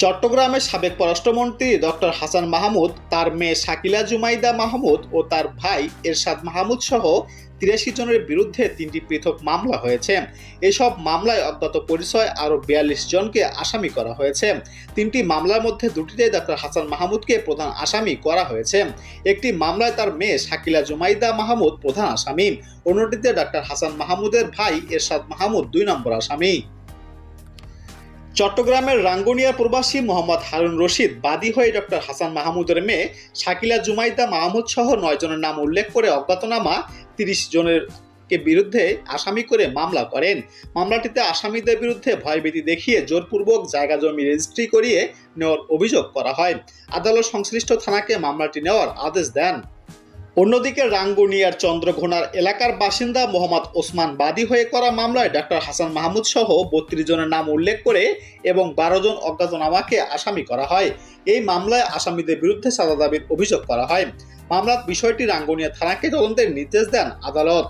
চট্টগ্রামের সাবেক পররাষ্ট্রমন্ত্রী ডক্টর হাসান মাহমুদ, তার মেয়ে শাকিলা জুমাইদা মাহমুদ ও তার ভাই এরশাদ মাহমুদ সহ ৮৩ জনের বিরুদ্ধে ৩টি পৃথক মামলা হয়েছে। এসব মামলায় অজ্ঞাত পরিচয় আরও ৪২ জনকে আসামি করা হয়েছে। ৩টি মামলার মধ্যে দুটিতে ডক্টর হাসান মাহমুদকে প্রধান আসামি করা হয়েছে। একটি মামলায় তার মেয়ে শাকিলা জুমাইদা মাহমুদ প্রধান আসামি, অন্যটিতে ডক্টর হাসান মাহমুদের ভাই এরশাদ মাহমুদ ২ নম্বর আসামি। চট্টগ্রামের রাঙ্গুনিয়া প্রবাসী মোহাম্মদ হারুন রশিদ বাদী হয়ে ডক্টর হাসান মাহমুদের মেয়ে শাকিলা জুমাইদা মাহমুদ সহ ৯ জনের নাম উল্লেখ করে অজ্ঞাতনামা ৩০ জনের বিরুদ্ধে আসামি করে মামলা করেন। মামলাটিতে আসামিদের বিরুদ্ধে ভয়ভীতি দেখিয়ে জোরপূর্বক জায়গা জমি রেজিস্ট্রি করিয়ে নেওয়ার অভিযোগ করা হয়। আদালত সংশ্লিষ্ট থানাকে মামলাটি নেওয়ার আদেশ দেন। অন্যদিকে রাঙ্গুনিয়ার চন্দ্রঘোনার এলাকার বাসিন্দা মোহাম্মদ ওসমান বাদী হয়ে করা মামলায় ডক্টর হাসান মাহমুদ সহ ৩২ জনের নাম উল্লেখ করে এবং ১২ জন অজ্ঞাতনামাকে আসামি করা হয়। এই মামলায় আসামিদের বিরুদ্ধে সাজা দাবির অভিযোগ করা হয়। মামলার বিষয়টি রাঙ্গুনিয়া থানাকে তদন্তের নির্দেশ দেন আদালত।